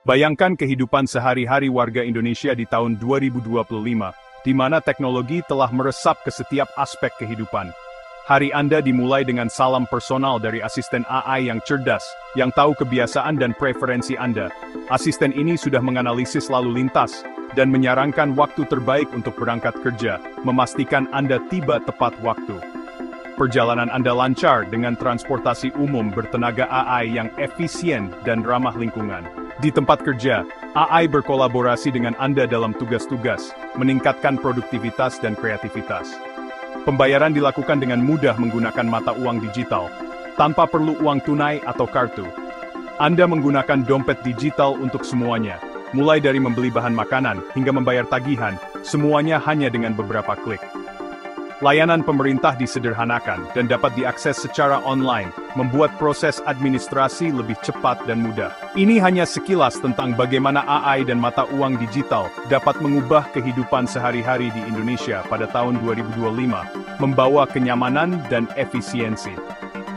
Bayangkan kehidupan sehari-hari warga Indonesia di tahun 2025, di mana teknologi telah meresap ke setiap aspek kehidupan. Hari Anda dimulai dengan salam personal dari asisten AI yang cerdas, yang tahu kebiasaan dan preferensi Anda. Asisten ini sudah menganalisis lalu lintas, dan menyarankan waktu terbaik untuk berangkat kerja, memastikan Anda tiba tepat waktu. Perjalanan Anda lancar dengan transportasi umum bertenaga AI yang efisien dan ramah lingkungan. Di tempat kerja, AI berkolaborasi dengan Anda dalam tugas-tugas, meningkatkan produktivitas dan kreativitas. Pembayaran dilakukan dengan mudah menggunakan mata uang digital, tanpa perlu uang tunai atau kartu. Anda menggunakan dompet digital untuk semuanya, mulai dari membeli bahan makanan hingga membayar tagihan, semuanya hanya dengan beberapa klik. Layanan pemerintah disederhanakan dan dapat diakses secara online, membuat proses administrasi lebih cepat dan mudah. Ini hanya sekilas tentang bagaimana AI dan mata uang digital dapat mengubah kehidupan sehari-hari di Indonesia pada tahun 2025, membawa kenyamanan dan efisiensi.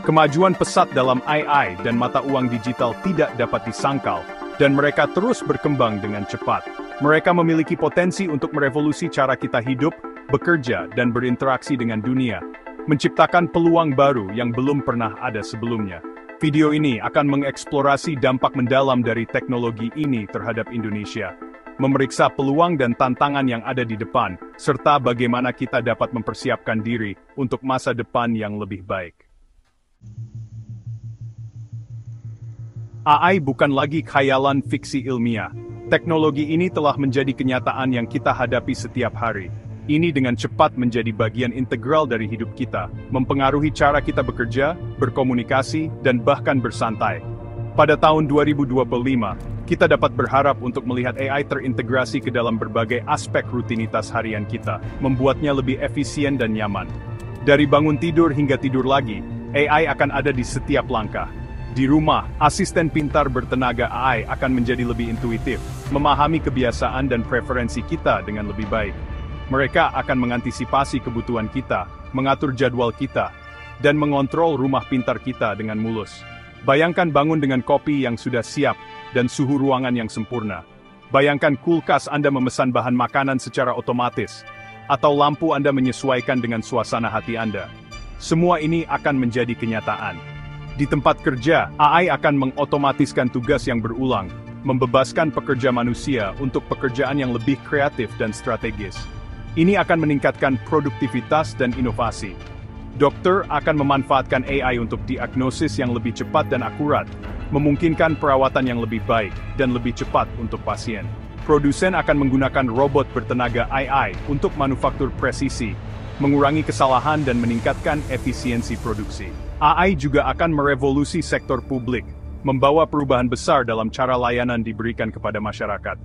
Kemajuan pesat dalam AI dan mata uang digital tidak dapat disangkal, dan mereka terus berkembang dengan cepat. Mereka memiliki potensi untuk merevolusi cara kita hidup, bekerja, dan berinteraksi dengan dunia, menciptakan peluang baru yang belum pernah ada sebelumnya. Video ini akan mengeksplorasi dampak mendalam dari teknologi ini terhadap Indonesia, memeriksa peluang dan tantangan yang ada di depan, serta bagaimana kita dapat mempersiapkan diri untuk masa depan yang lebih baik. AI bukan lagi khayalan fiksi ilmiah. Teknologi ini telah menjadi kenyataan yang kita hadapi setiap hari. Ini dengan cepat menjadi bagian integral dari hidup kita, mempengaruhi cara kita bekerja, berkomunikasi, dan bahkan bersantai. Pada tahun 2025, kita dapat berharap untuk melihat AI terintegrasi ke dalam berbagai aspek rutinitas harian kita, membuatnya lebih efisien dan nyaman. Dari bangun tidur hingga tidur lagi, AI akan ada di setiap langkah. Di rumah, asisten pintar bertenaga AI akan menjadi lebih intuitif, memahami kebiasaan dan preferensi kita dengan lebih baik. Mereka akan mengantisipasi kebutuhan kita, mengatur jadwal kita, dan mengontrol rumah pintar kita dengan mulus. Bayangkan bangun dengan kopi yang sudah siap, dan suhu ruangan yang sempurna. Bayangkan kulkas Anda memesan bahan makanan secara otomatis, atau lampu Anda menyesuaikan dengan suasana hati Anda. Semua ini akan menjadi kenyataan. Di tempat kerja, AI akan mengotomatiskan tugas yang berulang, membebaskan pekerja manusia untuk pekerjaan yang lebih kreatif dan strategis. Ini akan meningkatkan produktivitas dan inovasi. Dokter akan memanfaatkan AI untuk diagnosis yang lebih cepat dan akurat, memungkinkan perawatan yang lebih baik dan lebih cepat untuk pasien. Produsen akan menggunakan robot bertenaga AI untuk manufaktur presisi, mengurangi kesalahan dan meningkatkan efisiensi produksi. AI juga akan merevolusi sektor publik, membawa perubahan besar dalam cara layanan diberikan kepada masyarakat.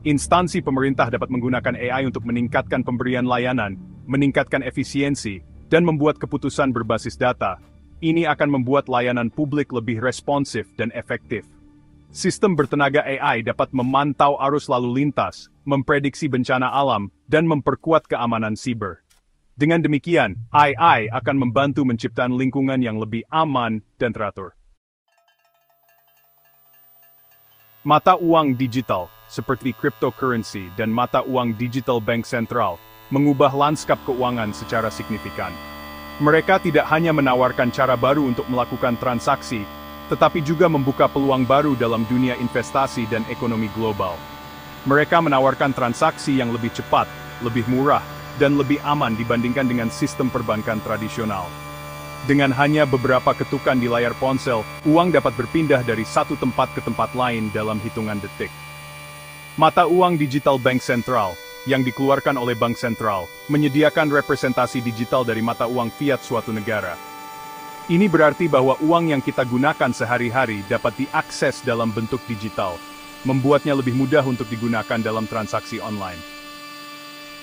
Instansi pemerintah dapat menggunakan AI untuk meningkatkan pemberian layanan, meningkatkan efisiensi, dan membuat keputusan berbasis data. Ini akan membuat layanan publik lebih responsif dan efektif. Sistem bertenaga AI dapat memantau arus lalu lintas, memprediksi bencana alam, dan memperkuat keamanan siber. Dengan demikian, AI akan membantu menciptakan lingkungan yang lebih aman dan teratur. Mata uang digital, seperti cryptocurrency dan mata uang digital bank sentral, mengubah lanskap keuangan secara signifikan. Mereka tidak hanya menawarkan cara baru untuk melakukan transaksi, tetapi juga membuka peluang baru dalam dunia investasi dan ekonomi global. Mereka menawarkan transaksi yang lebih cepat, lebih murah, dan lebih aman dibandingkan dengan sistem perbankan tradisional. Dengan hanya beberapa ketukan di layar ponsel, uang dapat berpindah dari satu tempat ke tempat lain dalam hitungan detik. Mata uang digital bank sentral, yang dikeluarkan oleh bank sentral, menyediakan representasi digital dari mata uang fiat suatu negara. Ini berarti bahwa uang yang kita gunakan sehari-hari dapat diakses dalam bentuk digital, membuatnya lebih mudah untuk digunakan dalam transaksi online.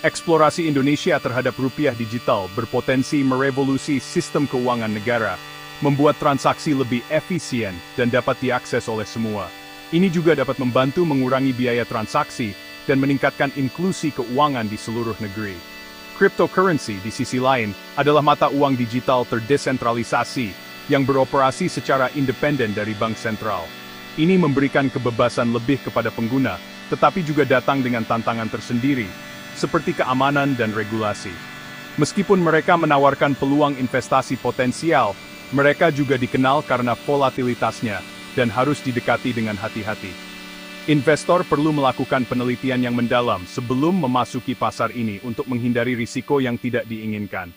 Eksplorasi Indonesia terhadap rupiah digital berpotensi merevolusi sistem keuangan negara, membuat transaksi lebih efisien dan dapat diakses oleh semua. Ini juga dapat membantu mengurangi biaya transaksi dan meningkatkan inklusi keuangan di seluruh negeri. Cryptocurrency, di sisi lain, adalah mata uang digital terdesentralisasi yang beroperasi secara independen dari bank sentral. Ini memberikan kebebasan lebih kepada pengguna, tetapi juga datang dengan tantangan tersendiri, seperti keamanan dan regulasi. Meskipun mereka menawarkan peluang investasi potensial, mereka juga dikenal karena volatilitasnya, dan harus didekati dengan hati-hati. Investor perlu melakukan penelitian yang mendalam sebelum memasuki pasar ini untuk menghindari risiko yang tidak diinginkan.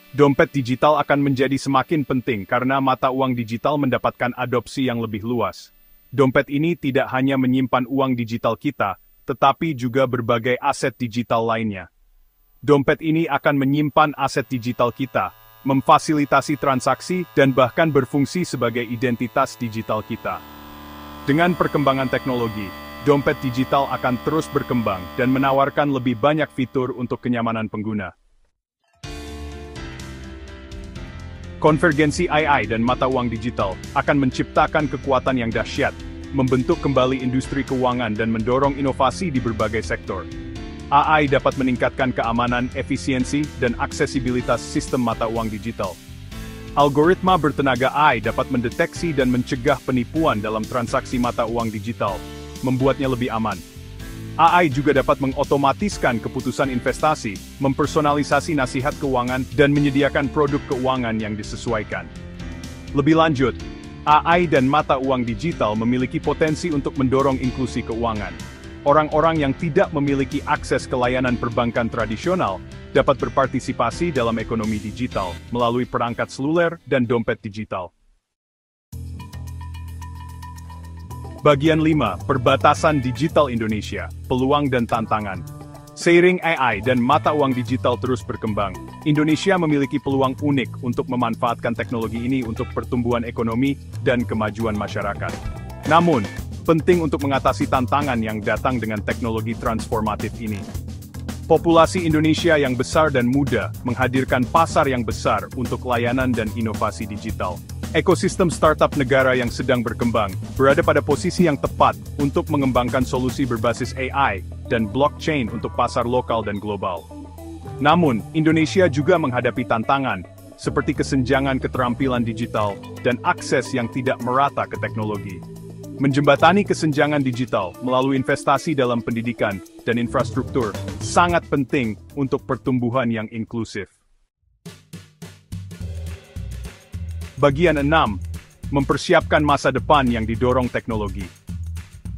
Dompet digital akan menjadi semakin penting karena mata uang digital mendapatkan adopsi yang lebih luas. Dompet ini tidak hanya menyimpan uang digital kita, tetapi juga berbagai aset digital lainnya. Dompet ini akan menyimpan aset digital kita, memfasilitasi transaksi, dan bahkan berfungsi sebagai identitas digital kita. Dengan perkembangan teknologi, dompet digital akan terus berkembang dan menawarkan lebih banyak fitur untuk kenyamanan pengguna. Konvergensi AI dan mata uang digital akan menciptakan kekuatan yang dahsyat, membentuk kembali industri keuangan dan mendorong inovasi di berbagai sektor. AI dapat meningkatkan keamanan, efisiensi, dan aksesibilitas sistem mata uang digital. Algoritma bertenaga AI dapat mendeteksi dan mencegah penipuan dalam transaksi mata uang digital, membuatnya lebih aman. AI juga dapat mengotomatiskan keputusan investasi, mempersonalisasi nasihat keuangan, dan menyediakan produk keuangan yang disesuaikan. Lebih lanjut, AI dan mata uang digital memiliki potensi untuk mendorong inklusi keuangan. Orang-orang yang tidak memiliki akses ke layanan perbankan tradisional dapat berpartisipasi dalam ekonomi digital melalui perangkat seluler dan dompet digital. Bagian 5. Perbatasan Digital Indonesia, Peluang dan Tantangan. Seiring AI dan mata uang digital terus berkembang, Indonesia memiliki peluang unik untuk memanfaatkan teknologi ini untuk pertumbuhan ekonomi dan kemajuan masyarakat. Namun, penting untuk mengatasi tantangan yang datang dengan teknologi transformatif ini. Populasi Indonesia yang besar dan muda menghadirkan pasar yang besar untuk layanan dan inovasi digital. Ekosistem startup negara yang sedang berkembang berada pada posisi yang tepat untuk mengembangkan solusi berbasis AI dan blockchain untuk pasar lokal dan global. Namun, Indonesia juga menghadapi tantangan seperti kesenjangan keterampilan digital dan akses yang tidak merata ke teknologi. Menjembatani kesenjangan digital melalui investasi dalam pendidikan dan infrastruktur sangat penting untuk pertumbuhan yang inklusif. Bagian 6. Mempersiapkan masa depan yang didorong teknologi.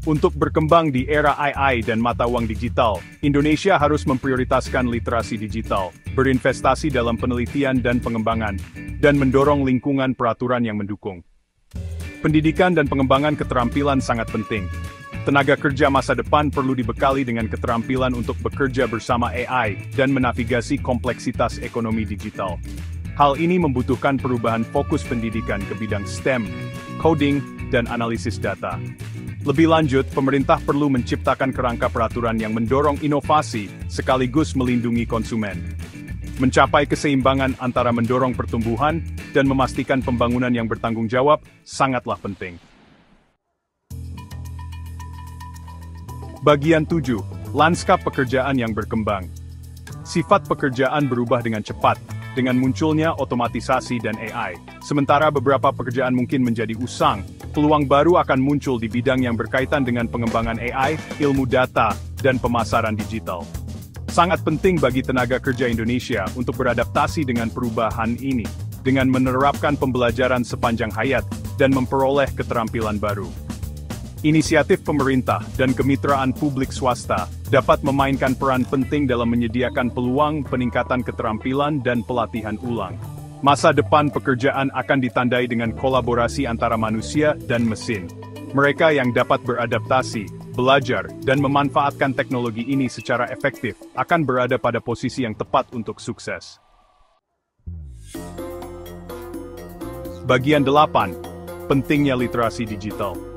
Untuk berkembang di era AI dan mata uang digital, Indonesia harus memprioritaskan literasi digital, berinvestasi dalam penelitian dan pengembangan, dan mendorong lingkungan peraturan yang mendukung. Pendidikan dan pengembangan keterampilan sangat penting. Tenaga kerja masa depan perlu dibekali dengan keterampilan untuk bekerja bersama AI dan menavigasi kompleksitas ekonomi digital. Hal ini membutuhkan perubahan fokus pendidikan ke bidang STEM, coding, dan analisis data. Lebih lanjut, pemerintah perlu menciptakan kerangka peraturan yang mendorong inovasi sekaligus melindungi konsumen. Mencapai keseimbangan antara mendorong pertumbuhan dan memastikan pembangunan yang bertanggung jawab sangatlah penting. Bagian 7. Lanskap pekerjaan yang berkembang. Sifat pekerjaan berubah dengan cepat, dengan munculnya otomatisasi dan AI. Sementara beberapa pekerjaan mungkin menjadi usang, peluang baru akan muncul di bidang yang berkaitan dengan pengembangan AI, ilmu data, dan pemasaran digital. Sangat penting bagi tenaga kerja Indonesia untuk beradaptasi dengan perubahan ini, dengan menerapkan pembelajaran sepanjang hayat dan memperoleh keterampilan baru. Inisiatif pemerintah dan kemitraan publik swasta dapat memainkan peran penting dalam menyediakan peluang peningkatan keterampilan dan pelatihan ulang. Masa depan pekerjaan akan ditandai dengan kolaborasi antara manusia dan mesin. Mereka yang dapat beradaptasi, belajar, dan memanfaatkan teknologi ini secara efektif akan berada pada posisi yang tepat untuk sukses. Bagian 8. Pentingnya literasi digital.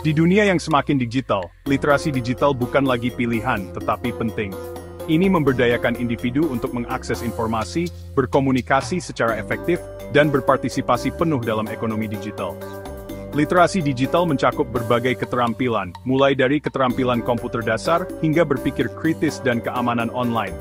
Di dunia yang semakin digital, literasi digital bukan lagi pilihan, tetapi penting. Ini memberdayakan individu untuk mengakses informasi, berkomunikasi secara efektif, dan berpartisipasi penuh dalam ekonomi digital. Literasi digital mencakup berbagai keterampilan, mulai dari keterampilan komputer dasar hingga berpikir kritis dan keamanan online.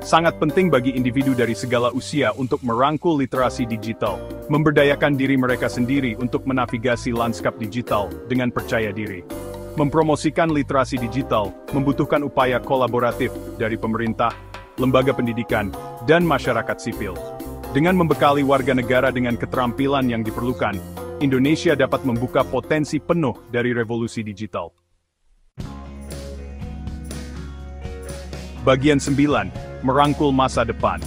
Sangat penting bagi individu dari segala usia untuk merangkul literasi digital, memberdayakan diri mereka sendiri untuk menavigasi lanskap digital dengan percaya diri. Mempromosikan literasi digital membutuhkan upaya kolaboratif dari pemerintah, lembaga pendidikan, dan masyarakat sipil. Dengan membekali warga negara dengan keterampilan yang diperlukan, Indonesia dapat membuka potensi penuh dari revolusi digital. Bagian 9. Merangkul masa depan.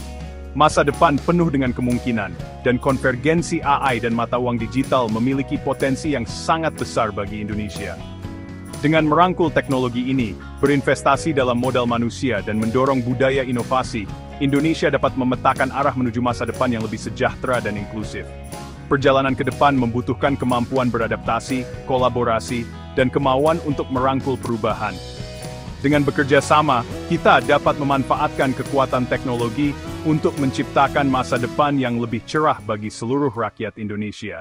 Masa depan penuh dengan kemungkinan, dan konvergensi AI dan mata uang digital memiliki potensi yang sangat besar bagi Indonesia. Dengan merangkul teknologi ini, berinvestasi dalam modal manusia dan mendorong budaya inovasi, Indonesia dapat memetakan arah menuju masa depan yang lebih sejahtera dan inklusif. Perjalanan ke depan membutuhkan kemampuan beradaptasi, kolaborasi, dan kemauan untuk merangkul perubahan. Dengan bekerja sama, kita dapat memanfaatkan kekuatan teknologi untuk menciptakan masa depan yang lebih cerah bagi seluruh rakyat Indonesia.